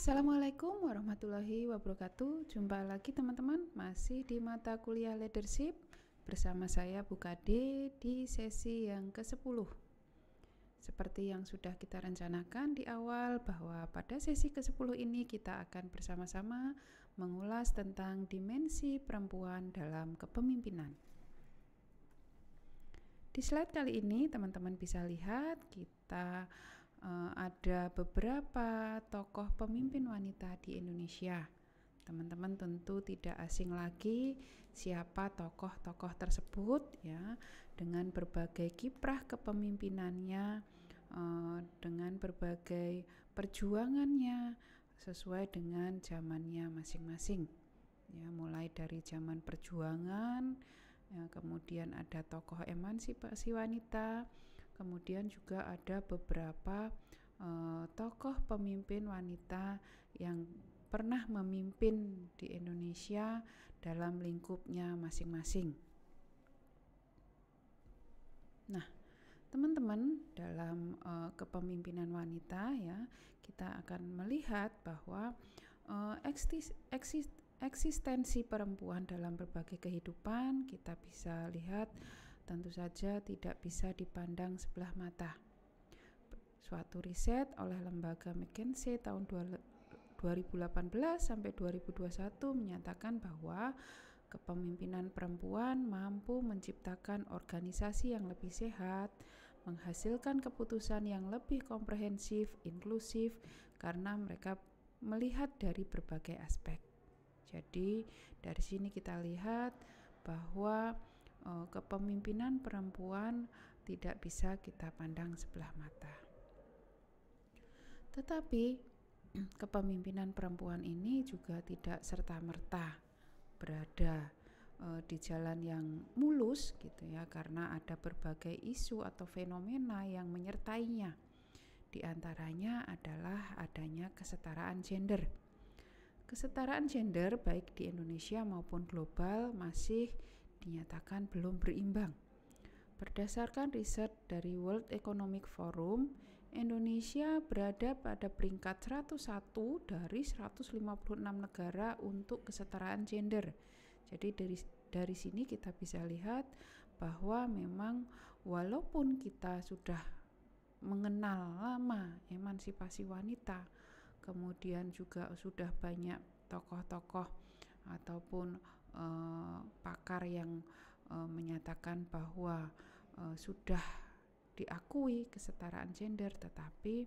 Assalamualaikum warahmatullahi wabarakatuh. Jumpa lagi teman-teman, masih di mata kuliah leadership bersama saya Bu Kade di sesi yang ke-10. Seperti yang sudah kita rencanakan di awal bahwa pada sesi ke-10 ini kita akan bersama-sama mengulas tentang dimensi perempuan dalam kepemimpinan. Di slide kali ini teman-teman bisa lihat kita ada beberapa tokoh pemimpin wanita di Indonesia. Teman-teman tentu tidak asing lagi siapa tokoh-tokoh tersebut ya, dengan berbagai kiprah kepemimpinannya, dengan berbagai perjuangannya sesuai dengan zamannya masing-masing. Ya, mulai dari zaman perjuangan, ya, kemudian ada tokoh emansipasi wanita. Kemudian juga ada beberapa tokoh pemimpin wanita yang pernah memimpin di Indonesia dalam lingkupnya masing-masing. Nah, teman-tean, dalam kepemimpinan wanita ya, kita akan melihat bahwa eksistensi perempuan dalam berbagai kehidupan kita bisa lihat tentu saja tidak bisa dipandang sebelah mata. Suatu riset oleh lembaga McKinsey tahun 2018 sampai 2021 menyatakan bahwa kepemimpinan perempuan mampu menciptakan organisasi yang lebih sehat, menghasilkan keputusan yang lebih komprehensif, inklusif, karena mereka melihat dari berbagai aspek. Jadi dari sini kita lihat bahwa kepemimpinan perempuan tidak bisa kita pandang sebelah mata. Tetapi kepemimpinan perempuan ini juga tidak serta-merta berada di jalan yang mulus gitu ya, karena ada berbagai isu atau fenomena yang menyertainya. Di antaranya adalah adanya kesetaraan gender. Kesetaraan gender baik di Indonesia maupun global masih dinyatakan belum berimbang. Berdasarkan riset dari World Economic Forum, Indonesia berada pada peringkat 101 dari 156 negara untuk kesetaraan gender. Jadi dari sini kita bisa lihat bahwa memang walaupun kita sudah mengenal lama emansipasi wanita, kemudian juga sudah banyak tokoh-tokoh ataupun pakar yang menyatakan bahwa sudah diakui kesetaraan gender, tetapi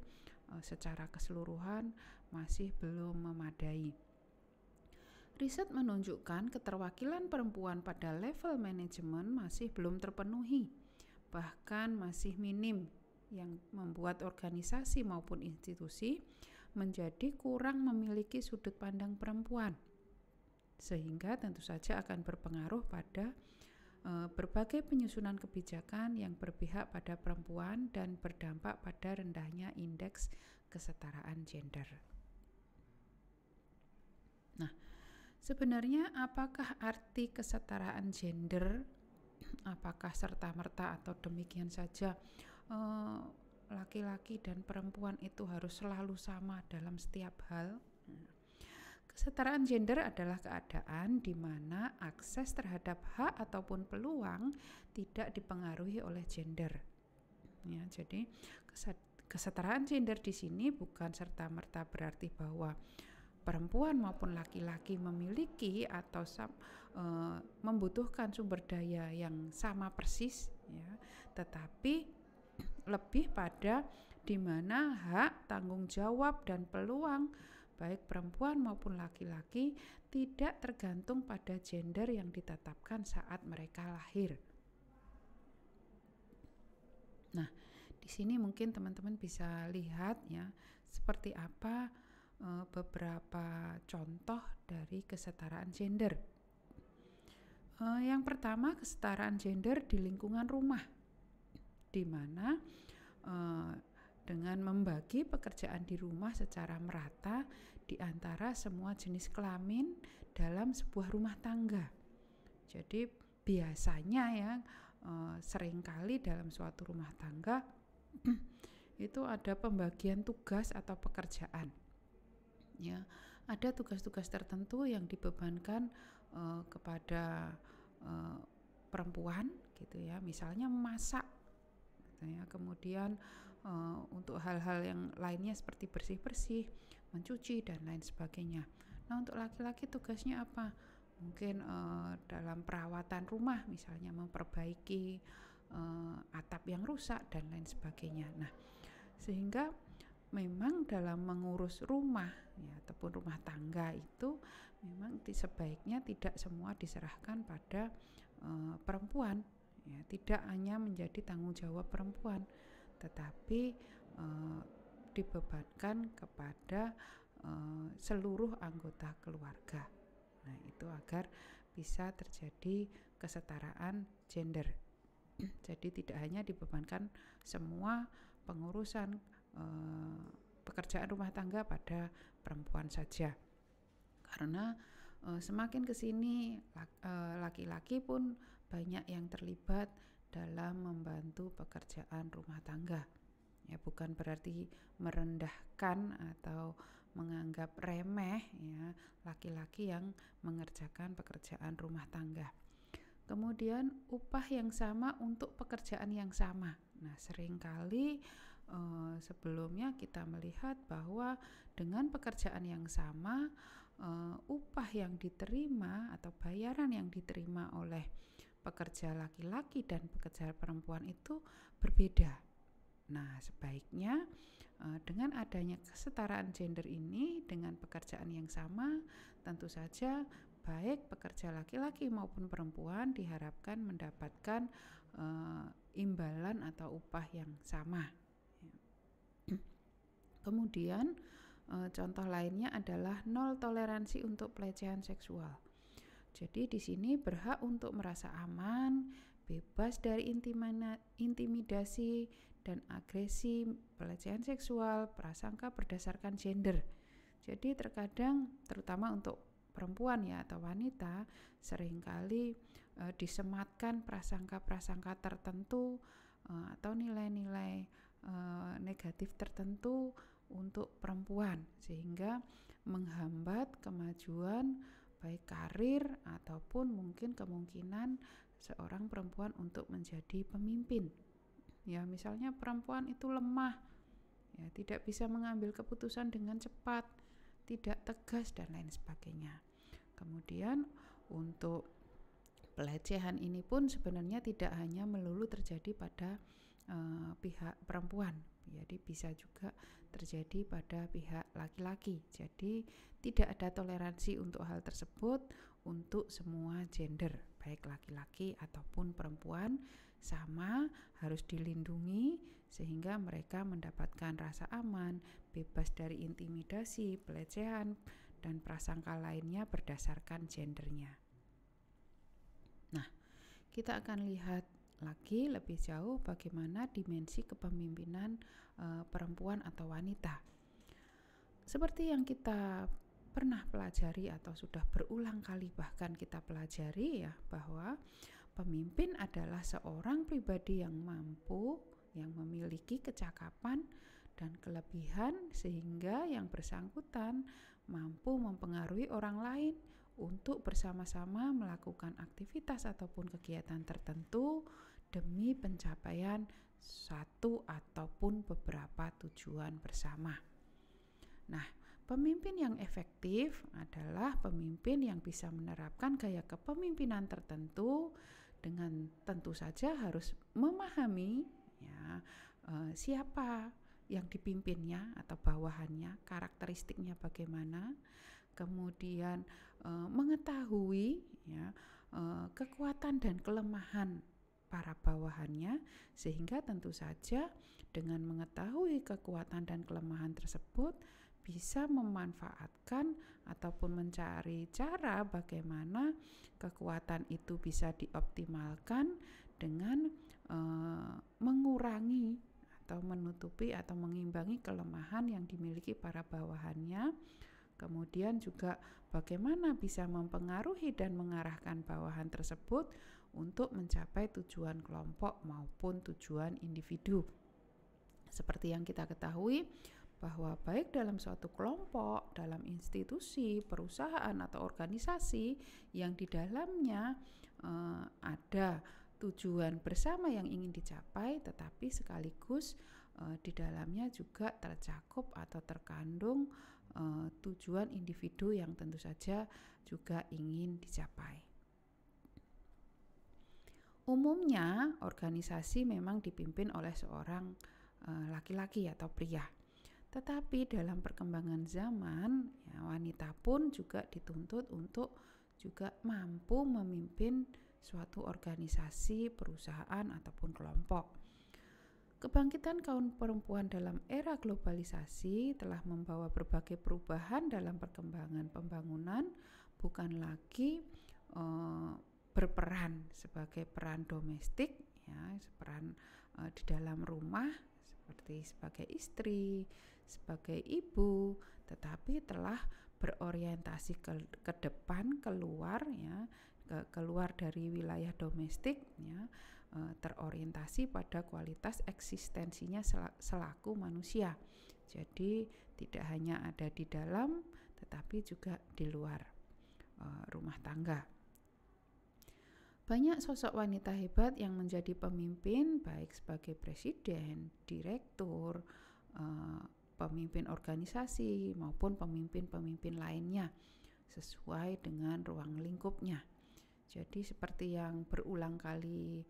secara keseluruhan masih belum memadai. Riset menunjukkan keterwakilan perempuan pada level manajemen masih belum terpenuhi, bahkan masih minim, yang membuat organisasi maupun institusi menjadi kurang memiliki sudut pandang perempuan, sehingga tentu saja akan berpengaruh pada berbagai penyusunan kebijakan yang berpihak pada perempuan dan berdampak pada rendahnya indeks kesetaraan gender. Nah, sebenarnya apakah arti kesetaraan gender? Apakah serta-merta atau demikian saja laki-laki dan perempuan itu harus selalu sama dalam setiap hal? Kesetaraan gender adalah keadaan di mana akses terhadap hak ataupun peluang tidak dipengaruhi oleh gender. Ya, jadi kesetaraan gender di sini bukan serta-merta berarti bahwa perempuan maupun laki-laki memiliki atau membutuhkan sumber daya yang sama persis, ya, tetapi lebih pada di mana hak, tanggung jawab dan peluang baik perempuan maupun laki-laki tidak tergantung pada gender yang ditetapkan saat mereka lahir. Nah, di sini mungkin teman-teman bisa lihat ya seperti apa beberapa contoh dari kesetaraan gender. Yang pertama, kesetaraan gender di lingkungan rumah, di mana dengan membagi pekerjaan di rumah secara merata di antara semua jenis kelamin dalam sebuah rumah tangga. Jadi biasanya ya seringkali dalam suatu rumah tangga itu ada pembagian tugas atau pekerjaan. Ya, ada tugas-tugas tertentu yang dibebankan kepada perempuan gitu ya, misalnya memasak gitu ya. Kemudian untuk hal-hal yang lainnya seperti bersih-bersih, mencuci dan lain sebagainya. Nah, untuk laki-laki tugasnya apa? Mungkin dalam perawatan rumah, misalnya memperbaiki atap yang rusak dan lain sebagainya. Nah, sehingga memang dalam mengurus rumah ya, ataupun rumah tangga itu memang sebaiknya tidak semua diserahkan pada perempuan ya, tidak hanya menjadi tanggung jawab perempuan, tetapi dibebankan kepada seluruh anggota keluarga. Nah, itu agar bisa terjadi kesetaraan gender. Jadi tidak hanya dibebankan semua pengurusan pekerjaan rumah tangga pada perempuan saja, karena semakin kesini laki-laki pun banyak yang terlibat dalam membantu pekerjaan rumah tangga. Ya, bukan berarti merendahkan atau menganggap remeh ya laki-laki yang mengerjakan pekerjaan rumah tangga. Kemudian upah yang sama untuk pekerjaan yang sama. Nah, seringkali sebelumnya kita melihat bahwa dengan pekerjaan yang sama, upah yang diterima atau bayaran yang diterima oleh pekerja laki-laki dan pekerja perempuan itu berbeda. Nah, sebaiknya dengan adanya kesetaraan gender ini, dengan pekerjaan yang sama, tentu saja baik pekerja laki-laki maupun perempuan diharapkan mendapatkan imbalan atau upah yang sama. Kemudian contoh lainnya adalah nol toleransi untuk pelecehan seksual. Jadi di sini berhak untuk merasa aman, bebas dari intimidasi dan agresi pelecehan seksual, prasangka berdasarkan gender. Jadi terkadang terutama untuk perempuan ya atau wanita seringkali disematkan prasangka-prasangka tertentu atau nilai-nilai negatif tertentu untuk perempuan, sehingga menghambat kemajuan baik karir ataupun mungkin kemungkinan seorang perempuan untuk menjadi pemimpin. Ya, misalnya perempuan itu lemah, ya tidak bisa mengambil keputusan dengan cepat, tidak tegas dan lain sebagainya. Kemudian untuk pelecehan ini pun sebenarnya tidak hanya melulu terjadi pada pihak perempuan, jadi bisa juga terjadi pada pihak laki-laki. Jadi tidak ada toleransi untuk hal tersebut untuk semua gender, baik laki-laki ataupun perempuan, sama harus dilindungi sehingga mereka mendapatkan rasa aman, bebas dari intimidasi, pelecehan dan prasangka lainnya berdasarkan gendernya. Nah, kita akan lihat lagi lebih jauh bagaimana dimensi kepemimpinan perempuan atau wanita. Seperti yang kita pernah pelajari atau sudah berulang kali bahkan kita pelajari ya, bahwa pemimpin adalah seorang pribadi yang mampu, yang memiliki kecakapan dan kelebihan sehingga yang bersangkutan mampu mempengaruhi orang lain untuk bersama-sama melakukan aktivitas ataupun kegiatan tertentu demi pencapaian satu ataupun beberapa tujuan bersama. Nah, pemimpin yang efektif adalah pemimpin yang bisa menerapkan gaya kepemimpinan tertentu dengan tentu saja harus memahami ya, siapa yang dipimpinnya atau bawahannya, karakteristiknya bagaimana, kemudian mengetahui ya, kekuatan dan kelemahan para bawahannya, sehingga tentu saja dengan mengetahui kekuatan dan kelemahan tersebut bisa memanfaatkan ataupun mencari cara bagaimana kekuatan itu bisa dioptimalkan dengan mengurangi atau menutupi atau mengimbangi kelemahan yang dimiliki para bawahannya. Kemudian juga bagaimana bisa mempengaruhi dan mengarahkan bawahan tersebut untuk mencapai tujuan kelompok maupun tujuan individu. Seperti yang kita ketahui bahwa baik dalam suatu kelompok, dalam institusi, perusahaan atau organisasi yang di dalamnya ada tujuan bersama yang ingin dicapai, tetapi sekaligus di dalamnya juga tercakup atau terkandung tujuan individu yang tentu saja juga ingin dicapai. Umumnya organisasi memang dipimpin oleh seorang laki-laki atau pria. Tetapi dalam perkembangan zaman, ya, wanita pun juga dituntut untuk juga mampu memimpin suatu organisasi, perusahaan ataupun kelompok. Kebangkitan kaum perempuan dalam era globalisasi telah membawa berbagai perubahan dalam perkembangan pembangunan, bukan lagi berperan sebagai peran domestik, ya, peran di dalam rumah seperti sebagai istri, sebagai ibu, tetapi telah berorientasi ke depan, keluar, ya, keluar dari wilayah domestik, ya, terorientasi pada kualitas eksistensinya selaku manusia. Jadi tidak hanya ada di dalam, tetapi juga di luar rumah tangga. Banyak sosok wanita hebat yang menjadi pemimpin, baik sebagai presiden, direktur, pemimpin organisasi maupun pemimpin-pemimpin lainnya sesuai dengan ruang lingkupnya. Jadi seperti yang berulang kali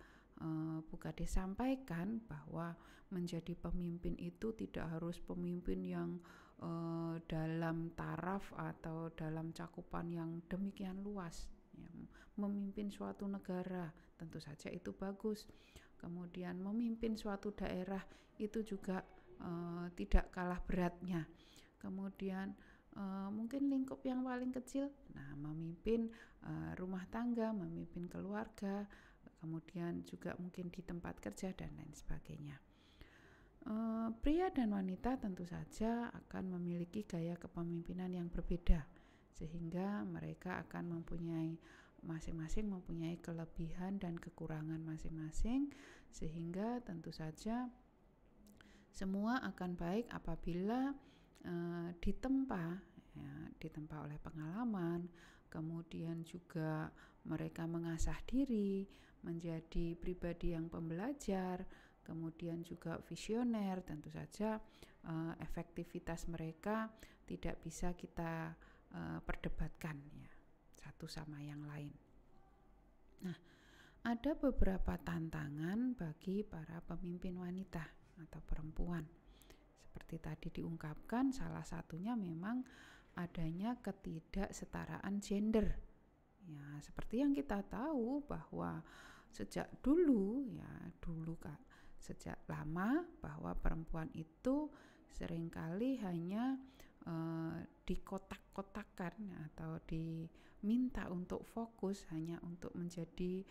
Bu Kades sampaikan, bahwa menjadi pemimpin itu tidak harus pemimpin yang dalam taraf atau dalam cakupan yang demikian luas. Ya, memimpin suatu negara tentu saja itu bagus. Kemudian memimpin suatu daerah itu juga tidak kalah beratnya. Kemudian mungkin lingkup yang paling kecil, memimpin rumah tangga, memimpin keluarga, kemudian juga mungkin di tempat kerja dan lain sebagainya. Pria dan wanita tentu saja akan memiliki gaya kepemimpinan yang berbeda, sehingga mereka akan masing-masing mempunyai kelebihan dan kekurangan masing-masing, sehingga tentu saja semua akan baik apabila ditempa oleh pengalaman, kemudian juga mereka mengasah diri menjadi pribadi yang pembelajar, kemudian juga visioner. Tentu saja efektivitas mereka tidak bisa kita perdebatkan, ya, satu sama yang lain. Nah, ada beberapa tantangan bagi para pemimpin wanita atau perempuan. Seperti tadi diungkapkan, salah satunya memang adanya ketidaksetaraan gender. Ya, seperti yang kita tahu bahwa sejak dulu Kak, sejak lama bahwa perempuan itu seringkali hanya dikotak-kotakan atau diminta untuk fokus hanya untuk menjadi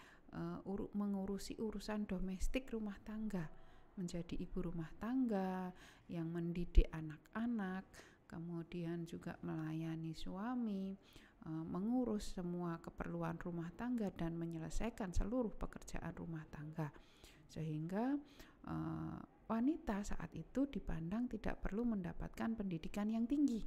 mengurusi urusan domestik rumah tangga, menjadi ibu rumah tangga yang mendidik anak-anak, kemudian juga melayani suami, mengurus semua keperluan rumah tangga dan menyelesaikan seluruh pekerjaan rumah tangga, sehingga wanita saat itu dipandang tidak perlu mendapatkan pendidikan yang tinggi.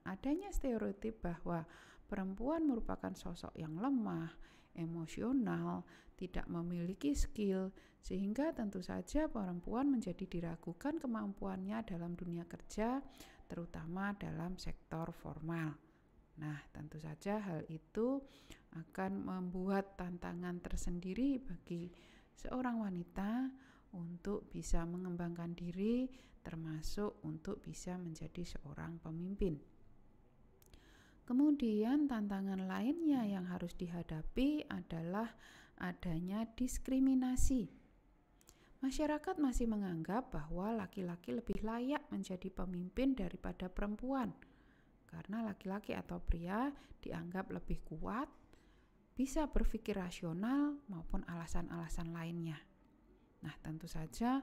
Adanya stereotip bahwa perempuan merupakan sosok yang lemah, emosional, tidak memiliki skill, sehingga tentu saja perempuan menjadi diragukan kemampuannya dalam dunia kerja, terutama dalam sektor formal. Nah, tentu saja hal itu akan membuat tantangan tersendiri bagi seorang wanita untuk bisa mengembangkan diri, termasuk untuk bisa menjadi seorang pemimpin. Kemudian tantangan lainnya yang harus dihadapi adalah adanya diskriminasi. Masyarakat masih menganggap bahwa laki-laki lebih layak menjadi pemimpin daripada perempuan, karena laki-laki atau pria dianggap lebih kuat, bisa berpikir rasional maupun alasan-alasan lainnya. Nah, tentu saja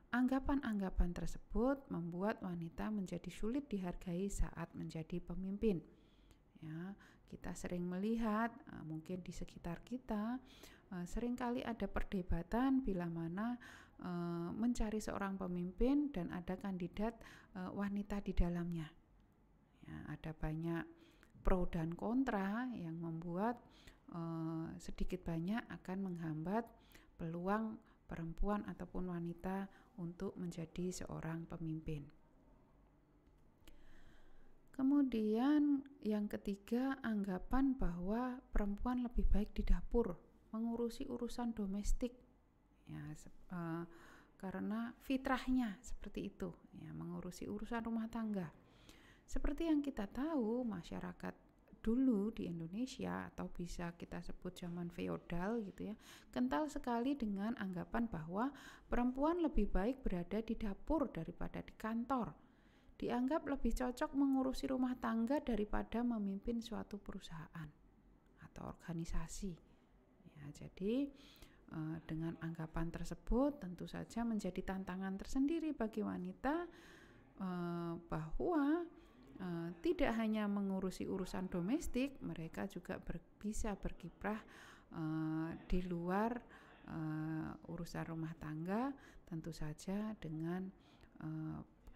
anggapan-anggapan tersebut membuat wanita menjadi sulit dihargai saat menjadi pemimpin. Ya, kita sering melihat mungkin di sekitar kita seringkali ada perdebatan bila mana mencari seorang pemimpin dan ada kandidat wanita di dalamnya. Ya, ada banyak pro dan kontra yang membuat sedikit banyak akan menghambat peluang perempuan ataupun wanita untuk menjadi seorang pemimpin. Kemudian yang ketiga, anggapan bahwa perempuan lebih baik di dapur, mengurusi urusan domestik, ya, karena fitrahnya seperti itu, ya, mengurusi urusan rumah tangga. Seperti yang kita tahu, masyarakat dulu di Indonesia, atau bisa kita sebut zaman feodal gitu ya, kental sekali dengan anggapan bahwa perempuan lebih baik berada di dapur daripada di kantor. Dianggap lebih cocok mengurusi rumah tangga daripada memimpin suatu perusahaan atau organisasi. Ya, jadi dengan anggapan tersebut tentu saja menjadi tantangan tersendiri bagi wanita bahwa tidak hanya mengurusi urusan domestik, mereka juga bisa berkiprah di luar urusan rumah tangga, tentu saja dengan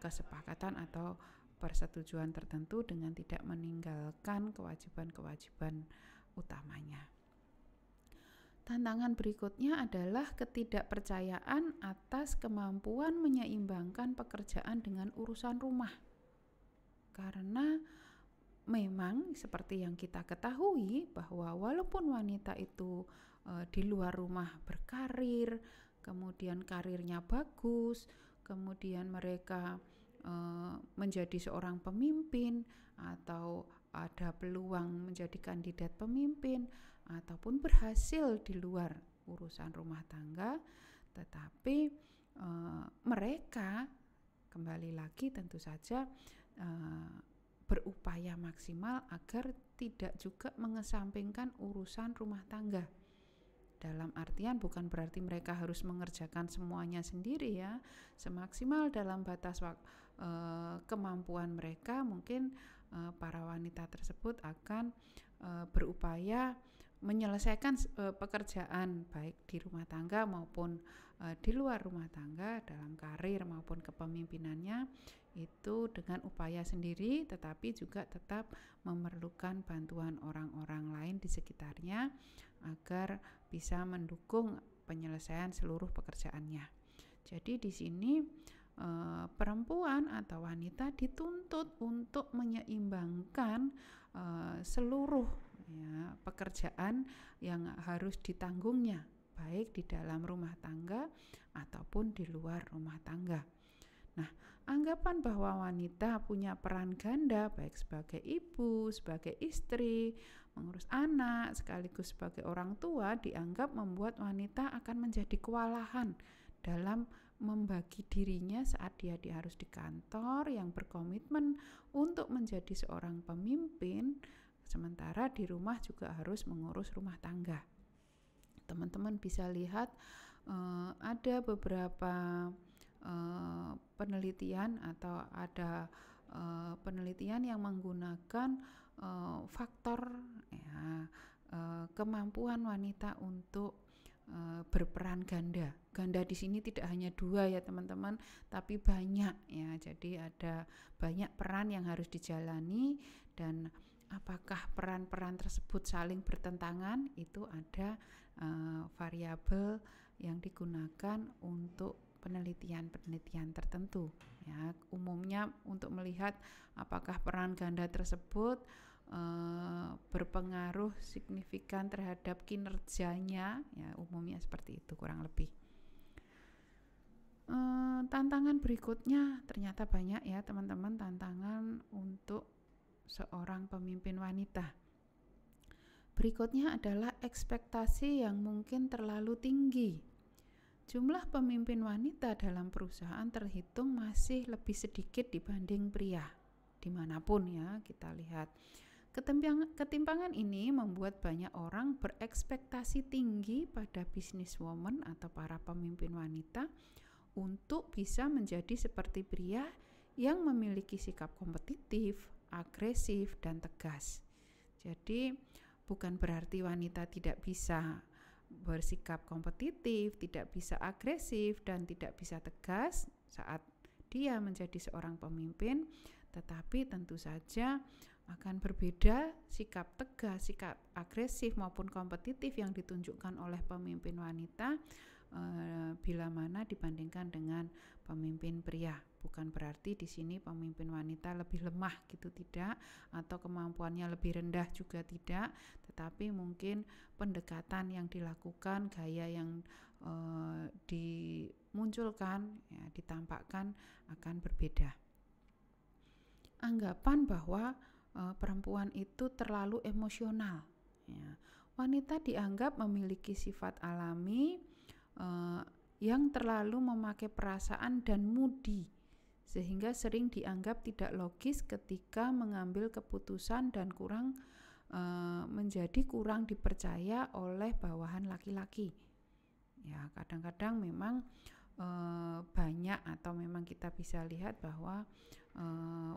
kesepakatan atau persetujuan tertentu dengan tidak meninggalkan kewajiban-kewajiban utamanya. Tantangan berikutnya adalah ketidakpercayaan atas kemampuan menyeimbangkan pekerjaan dengan urusan rumah. Karena memang seperti yang kita ketahui bahwa walaupun wanita itu di luar rumah berkarir, kemudian karirnya bagus, kemudian mereka menjadi seorang pemimpin atau ada peluang menjadi kandidat pemimpin ataupun berhasil di luar urusan rumah tangga, tetapi mereka kembali lagi tentu saja berupaya maksimal agar tidak juga mengesampingkan urusan rumah tangga. Dalam artian bukan berarti mereka harus mengerjakan semuanya sendiri ya, semaksimal dalam batas kemampuan mereka, mungkin para wanita tersebut akan berupaya menyelesaikan pekerjaan baik di rumah tangga maupun di luar rumah tangga, dalam karir maupun kepemimpinannya itu dengan upaya sendiri, tetapi juga tetap memerlukan bantuan orang-orang lain di sekitarnya agar bisa mendukung penyelesaian seluruh pekerjaannya. Jadi di sini perempuan atau wanita dituntut untuk menyeimbangkan seluruh ya, pekerjaan yang harus ditanggungnya, baik di dalam rumah tangga ataupun di luar rumah tangga. Nah, anggapan bahwa wanita punya peran ganda baik sebagai ibu, sebagai istri, mengurus anak, sekaligus sebagai orang tua dianggap membuat wanita akan menjadi kewalahan dalam membagi dirinya saat dia harus di kantor yang berkomitmen untuk menjadi seorang pemimpin, sementara di rumah juga harus mengurus rumah tangga. Teman-teman bisa lihat ada beberapa penelitian atau ada penelitian yang menggunakan faktor ya, kemampuan wanita untuk berperan ganda. Ganda di sini tidak hanya dua ya teman-teman, tapi banyak ya. Jadi ada banyak peran yang harus dijalani, dan apakah peran-peran tersebut saling bertentangan, itu ada variabel yang digunakan untuk penelitian-penelitian tertentu ya. Umumnya untuk melihat apakah peran ganda tersebut berpengaruh signifikan terhadap kinerjanya ya, umumnya seperti itu kurang lebih. Tantangan berikutnya ternyata banyak ya teman-teman, tantangan untuk seorang pemimpin wanita. Berikutnya adalah ekspektasi yang mungkin terlalu tinggi. Jumlah pemimpin wanita dalam perusahaan terhitung masih lebih sedikit dibanding pria dimanapun ya kita lihat. Ketimpangan ini membuat banyak orang berekspektasi tinggi pada businesswoman atau para pemimpin wanita untuk bisa menjadi seperti pria yang memiliki sikap kompetitif, agresif, dan tegas. Jadi bukan berarti wanita tidak bisa bersikap kompetitif, tidak bisa agresif, dan tidak bisa tegas saat dia menjadi seorang pemimpin, tetapi tentu saja akan berbeda sikap tegas, sikap agresif maupun kompetitif yang ditunjukkan oleh pemimpin wanita bila mana dibandingkan dengan pemimpin pria. Bukan berarti di sini pemimpin wanita lebih lemah gitu, tidak, atau kemampuannya lebih rendah juga tidak, tetapi mungkin pendekatan yang dilakukan, gaya yang dimunculkan, ya, ditampakkan akan berbeda. Anggapan bahwa perempuan itu terlalu emosional, ya. Wanita dianggap memiliki sifat alami yang terlalu memakai perasaan dan moody, sehingga sering dianggap tidak logis ketika mengambil keputusan dan menjadi kurang dipercaya oleh bawahan laki-laki. Ya, kadang-kadang memang banyak atau memang kita bisa lihat bahwa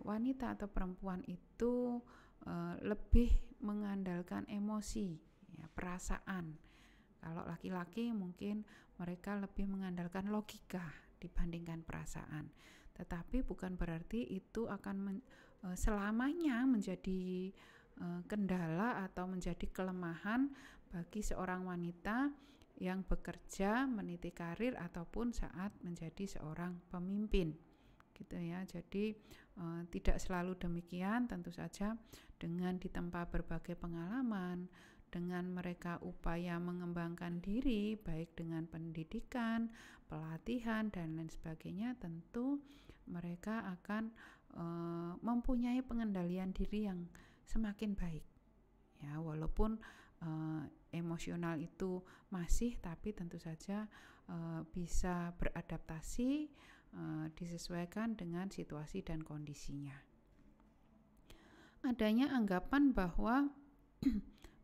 wanita atau perempuan itu lebih mengandalkan emosi, ya, perasaan. Kalau laki-laki mungkin mereka lebih mengandalkan logika dibandingkan perasaan. Tetapi bukan berarti itu akan selamanya menjadi kendala atau menjadi kelemahan bagi seorang wanita yang bekerja, meniti karir ataupun saat menjadi seorang pemimpin. Gitu ya. Jadi tidak selalu demikian, tentu saja dengan ditempa berbagai pengalaman, dengan mereka upaya mengembangkan diri baik dengan pendidikan, pelatihan dan lain sebagainya, tentu mereka akan mempunyai pengendalian diri yang semakin baik. Ya, walaupun emosional itu masih, tapi tentu saja bisa beradaptasi, disesuaikan dengan situasi dan kondisinya. Adanya anggapan bahwa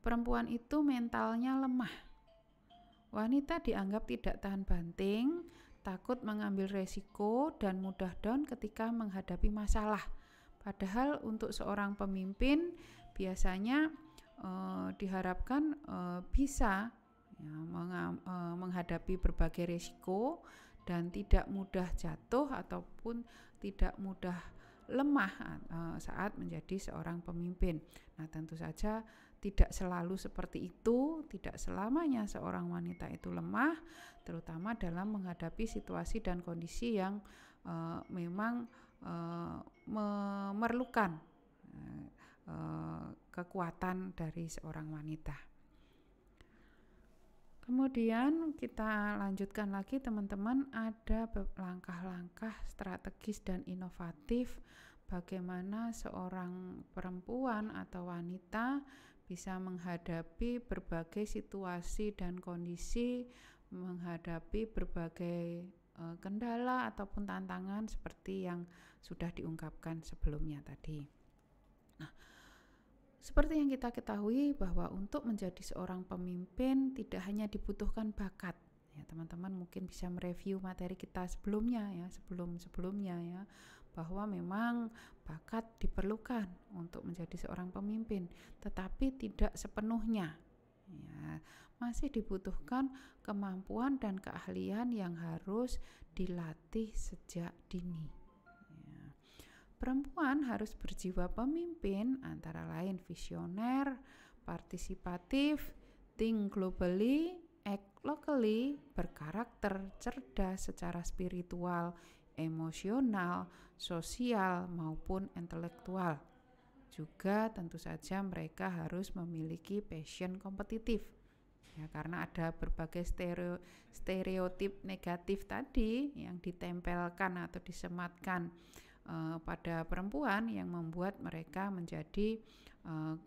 perempuan itu mentalnya lemah. Wanita dianggap tidak tahan banting, takut mengambil resiko, dan mudah down ketika menghadapi masalah. Padahal untuk seorang pemimpin biasanya diharapkan bisa menghadapi berbagai resiko dan tidak mudah jatuh ataupun tidak mudah lemah saat menjadi seorang pemimpin. Nah, tentu saja tidak selalu seperti itu, tidak selamanya seorang wanita itu lemah, terutama dalam menghadapi situasi dan kondisi yang memang memerlukan kekuatan dari seorang wanita. Kemudian kita lanjutkan lagi teman-teman, ada langkah-langkah strategis dan inovatif bagaimana seorang perempuan atau wanita bisa menghadapi berbagai situasi dan kondisi, menghadapi berbagai kendala ataupun tantangan seperti yang sudah diungkapkan sebelumnya tadi. Nah, seperti yang kita ketahui bahwa untuk menjadi seorang pemimpin tidak hanya dibutuhkan bakat. Ya, teman-teman mungkin bisa mereview materi kita sebelumnya ya, sebelumnya ya, bahwa memang bakat diperlukan untuk menjadi seorang pemimpin, tetapi tidak sepenuhnya. Ya, masih dibutuhkan kemampuan dan keahlian yang harus dilatih sejak dini. Ya. Perempuan harus berjiwa pemimpin, antara lain visioner, partisipatif, think globally, act locally, berkarakter, cerdas secara spiritual, emosional, sosial maupun intelektual. Juga tentu saja mereka harus memiliki passion kompetitif. Ya, karena ada berbagai stereotip negatif tadi yang ditempelkan atau disematkan pada perempuan yang membuat mereka menjadi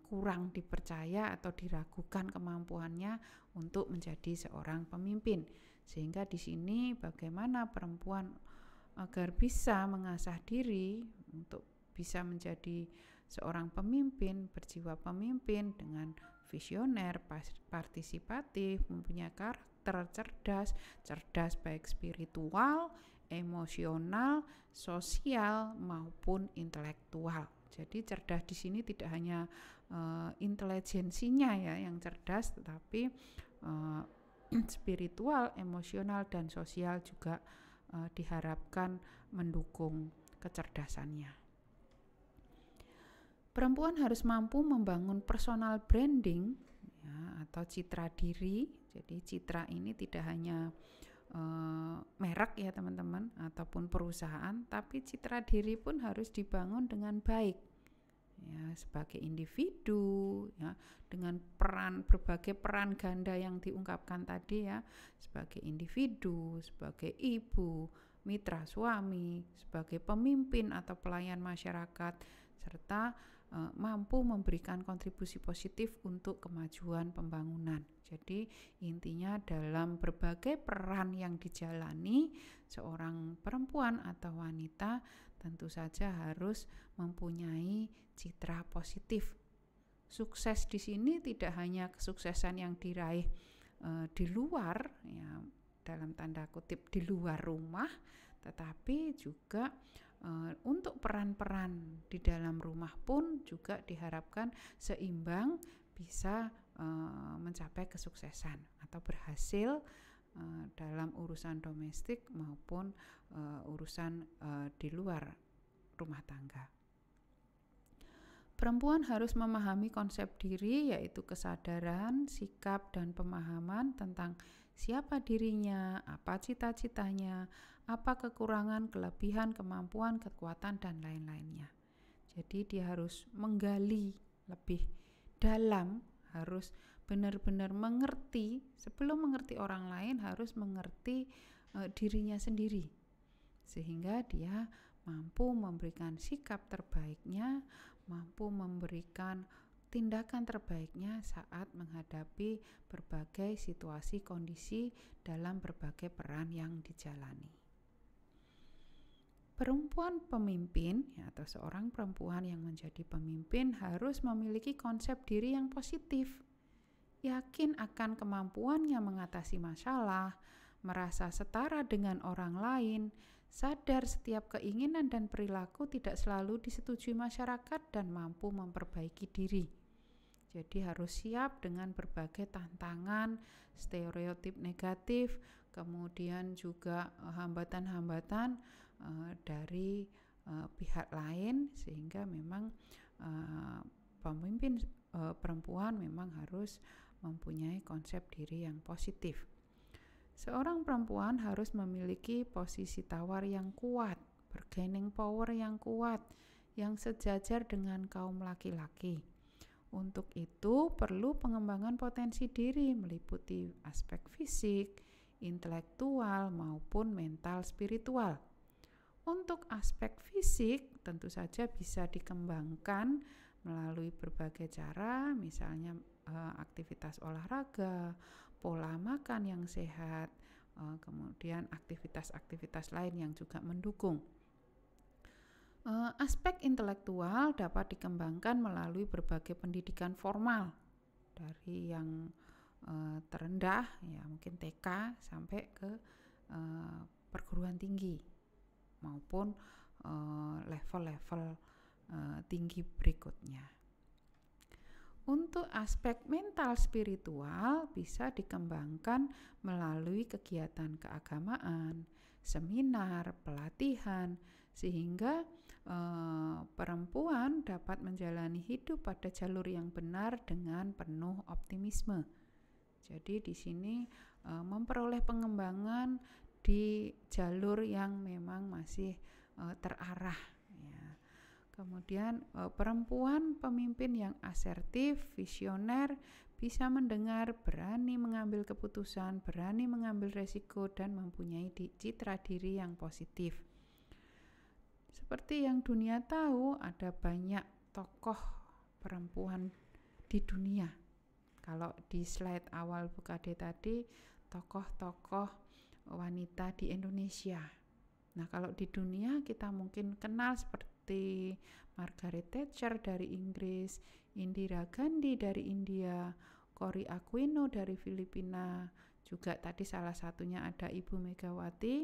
kurang dipercaya atau diragukan kemampuannya untuk menjadi seorang pemimpin. Sehingga di sini bagaimana perempuan agar bisa mengasah diri untuk bisa menjadi seorang pemimpin, berjiwa pemimpin dengan visioner, partisipatif, mempunyai karakter, cerdas baik spiritual, emosional, sosial maupun intelektual. Jadi cerdas di sini tidak hanya intelijensinya ya yang cerdas, tetapi spiritual, emosional, dan sosial juga diharapkan mendukung kecerdasannya. Perempuan harus mampu membangun personal branding ya, atau citra diri. Jadi citra ini tidak hanya merek ya teman-teman ataupun perusahaan, tapi citra diri pun harus dibangun dengan baik ya, sebagai individu ya, dengan berbagai peran ganda yang diungkapkan tadi ya, sebagai individu, sebagai ibu, mitra suami, sebagai pemimpin atau pelayan masyarakat, serta mampu memberikan kontribusi positif untuk kemajuan pembangunan. Jadi intinya dalam berbagai peran yang dijalani seorang perempuan atau wanita tentu saja harus mempunyai citra positif. Sukses di sini tidak hanya kesuksesan yang diraih di luar ya, dalam tanda kutip di luar rumah, tetapi juga untuk peran-peran di dalam rumah pun juga diharapkan seimbang, bisa mencapai kesuksesan atau berhasil dalam urusan domestik maupun urusan di luar rumah tangga. Perempuan harus memahami konsep diri, yaitu kesadaran, sikap, dan pemahaman tentang siapa dirinya, apa cita-citanya, apa kekurangan, kelebihan, kemampuan, kekuatan, dan lain-lainnya. Jadi dia harus menggali lebih dalam, harus benar-benar mengerti, sebelum mengerti orang lain harus mengerti dirinya sendiri, sehingga dia mampu memberikan sikap terbaiknya, mampu memberikan tindakan terbaiknya saat menghadapi berbagai situasi kondisi dalam berbagai peran yang dijalani. Perempuan pemimpin ya, atau seorang perempuan yang menjadi pemimpin harus memiliki konsep diri yang positif, yakin akan kemampuannya mengatasi masalah, merasa setara dengan orang lain, sadar setiap keinginan dan perilaku tidak selalu disetujui masyarakat, dan mampu memperbaiki diri. Jadi harus siap dengan berbagai tantangan, stereotip negatif, kemudian juga hambatan-hambatan dari pihak lain, sehingga memang pemimpin perempuan memang harus mempunyai konsep diri yang positif. Seorang perempuan harus memiliki posisi tawar yang kuat, bargaining power yang kuat, yang sejajar dengan kaum laki-laki. Untuk itu perlu pengembangan potensi diri meliputi aspek fisik, intelektual maupun mental spiritual. Untuk aspek fisik tentu saja bisa dikembangkan melalui berbagai cara, misalnya aktivitas olahraga, pola makan yang sehat, kemudian aktivitas-aktivitas lain yang juga mendukung. Aspek intelektual dapat dikembangkan melalui berbagai pendidikan formal, dari yang terendah ya mungkin TK sampai ke perguruan tinggi maupun level-level tinggi berikutnya. Untuk aspek mental spiritual bisa dikembangkan melalui kegiatan keagamaan, seminar, pelatihan, sehingga perempuan dapat menjalani hidup pada jalur yang benar dengan penuh optimisme. Jadi di sini memperoleh pengembangan di jalur yang memang masih terarah ya. Kemudian perempuan pemimpin yang asertif, visioner, bisa mendengar, berani mengambil keputusan, berani mengambil resiko, dan mempunyai citra diri yang positif. Seperti yang dunia tahu, ada banyak tokoh perempuan di dunia. Kalau di slide awal Bukade tadi, tokoh-tokoh wanita di Indonesia. Nah, kalau di dunia kita mungkin kenal seperti Margaret Thatcher dari Inggris, Indira Gandhi dari India, Cory Aquino dari Filipina, juga tadi salah satunya ada Ibu Megawati,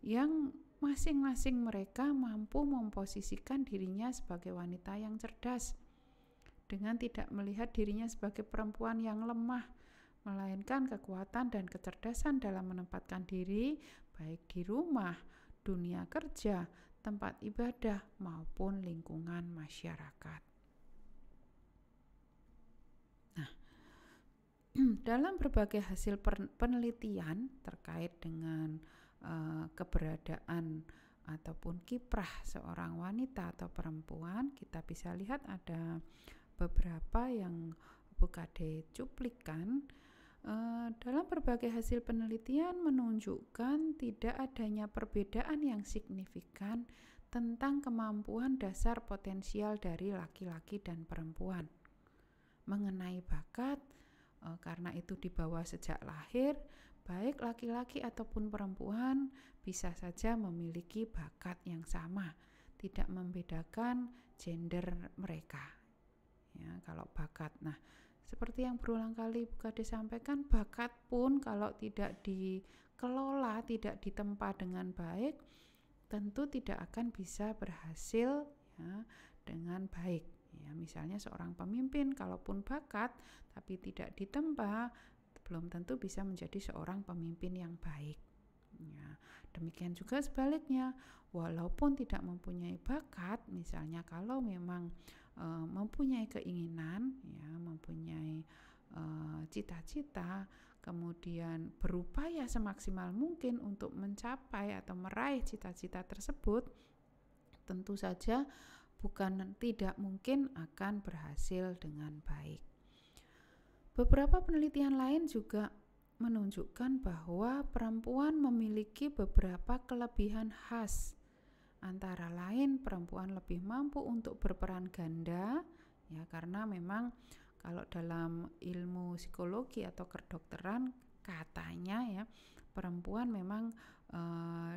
yang masing-masing mereka mampu memposisikan dirinya sebagai wanita yang cerdas dengan tidak melihat dirinya sebagai perempuan yang lemah, melainkan kekuatan dan kecerdasan dalam menempatkan diri baik di rumah, dunia kerja, tempat ibadah maupun lingkungan masyarakat. Nah, dalam berbagai hasil penelitian terkait dengan keberadaan ataupun kiprah seorang wanita atau perempuan, kita bisa lihat ada beberapa yang BKD cuplikan. Dalam berbagai hasil penelitian menunjukkan tidak adanya perbedaan yang signifikan tentang kemampuan dasar potensial dari laki-laki dan perempuan. Mengenai bakat, karena itu dibawa sejak lahir, baik laki-laki ataupun perempuan bisa saja memiliki bakat yang sama, tidak membedakan gender mereka. Ya, kalau bakat. Nah, seperti yang berulang kali BKD sampaikan, bakat pun kalau tidak dikelola, tidak ditempa dengan baik, tentu tidak akan bisa berhasil ya, dengan baik. Ya, misalnya seorang pemimpin kalaupun bakat tapi tidak ditempa, belum tentu bisa menjadi seorang pemimpin yang baik. Ya, demikian juga sebaliknya, walaupun tidak mempunyai bakat, misalnya kalau memang mempunyai keinginan, ya, mempunyai cita-cita, kemudian berupaya semaksimal mungkin untuk mencapai atau meraih cita-cita tersebut, tentu saja bukan tidak mungkin akan berhasil dengan baik. Beberapa penelitian lain juga menunjukkan bahwa perempuan memiliki beberapa kelebihan khas. Antara lain, perempuan lebih mampu untuk berperan ganda, ya, karena memang kalau dalam ilmu psikologi atau kedokteran katanya ya, perempuan memang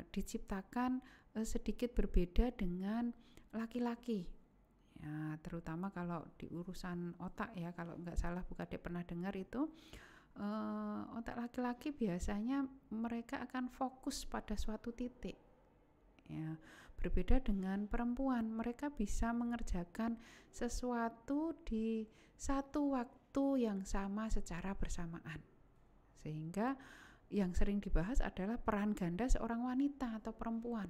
diciptakan sedikit berbeda dengan laki-laki. Ya, terutama kalau di urusan otak ya, kalau nggak salah BKD pernah dengar itu, otak laki-laki biasanya mereka akan fokus pada suatu titik. Ya, berbeda dengan perempuan, mereka bisa mengerjakan sesuatu di satu waktu yang sama secara bersamaan. Sehingga yang sering dibahas adalah peran ganda seorang wanita atau perempuan.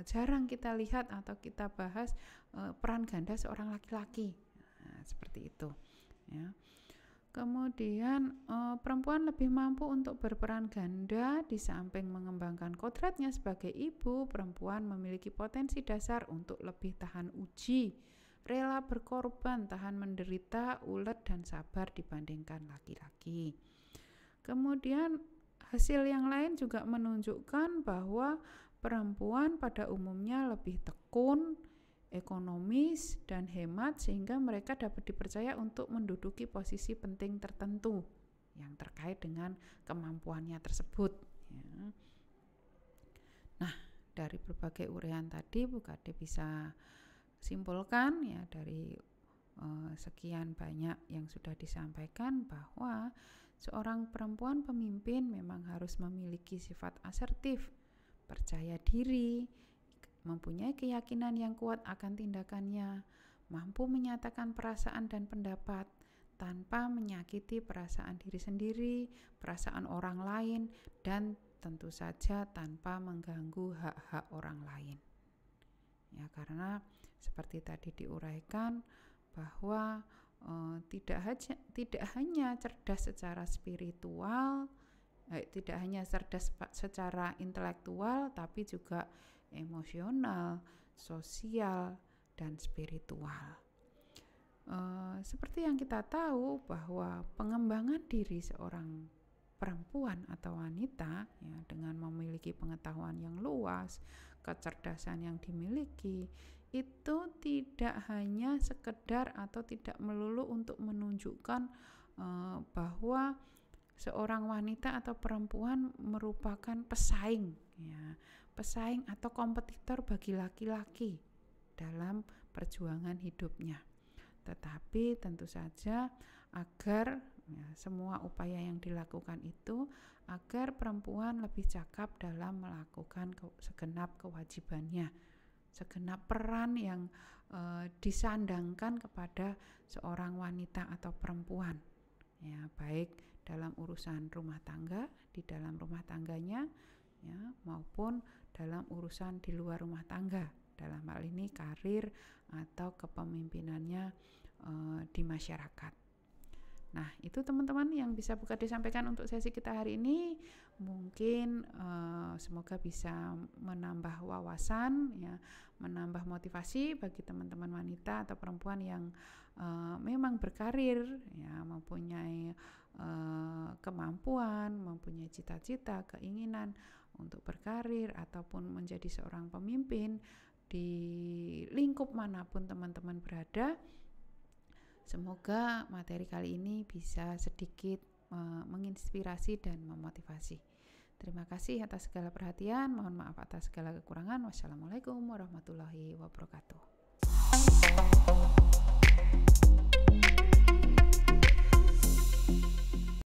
Jarang kita lihat atau kita bahas peran ganda seorang laki-laki. Seperti itu. Ya. Kemudian perempuan lebih mampu untuk berperan ganda. Di samping mengembangkan kodratnya sebagai ibu, perempuan memiliki potensi dasar untuk lebih tahan uji, rela berkorban, tahan menderita, ulet dan sabar dibandingkan laki-laki. Kemudian hasil yang lain juga menunjukkan bahwa perempuan pada umumnya lebih tekun, ekonomis dan hemat, sehingga mereka dapat dipercaya untuk menduduki posisi penting tertentu yang terkait dengan kemampuannya tersebut. Ya. Nah, dari berbagai uraian tadi BKD bisa simpulkan ya dari sekian banyak yang sudah disampaikan bahwa seorang perempuan pemimpin memang harus memiliki sifat asertif, percaya diri, mempunyai keyakinan yang kuat akan tindakannya, mampu menyatakan perasaan dan pendapat tanpa menyakiti perasaan diri sendiri, perasaan orang lain, dan tentu saja tanpa mengganggu hak-hak orang lain. Ya, karena seperti tadi diuraikan bahwa tidak hanya cerdas secara spiritual, tidak hanya cerdas secara intelektual, tapi juga emosional, sosial, dan spiritual. Seperti yang kita tahu bahwa pengembangan diri seorang perempuan atau wanita ya, dengan memiliki pengetahuan yang luas, kecerdasan yang dimiliki, itu tidak hanya sekedar atau tidak melulu untuk menunjukkan bahwa seorang wanita atau perempuan merupakan pesaing ya, pesaing atau kompetitor bagi laki-laki dalam perjuangan hidupnya. Tetapi tentu saja agar ya, semua upaya yang dilakukan itu agar perempuan lebih cakap dalam melakukan segenap kewajibannya, segenap peran yang disandangkan kepada seorang wanita atau perempuan, ya, baik dalam urusan rumah tangga, di dalam rumah tangganya, ya, maupun dalam urusan di luar rumah tangga, dalam hal ini karir atau kepemimpinannya di masyarakat. Nah, itu teman-teman yang bisa buka disampaikan untuk sesi kita hari ini. Mungkin semoga bisa menambah wawasan, ya, menambah motivasi bagi teman-teman wanita atau perempuan yang memang berkarir, ya, mempunyai kemampuan, mempunyai cita-cita, keinginan untuk berkarir ataupun menjadi seorang pemimpin di lingkup manapun teman-teman berada. Semoga materi kali ini bisa sedikit menginspirasi dan memotivasi. Terima kasih atas segala perhatian. Mohon maaf atas segala kekurangan. Wassalamualaikum warahmatullahi wabarakatuh.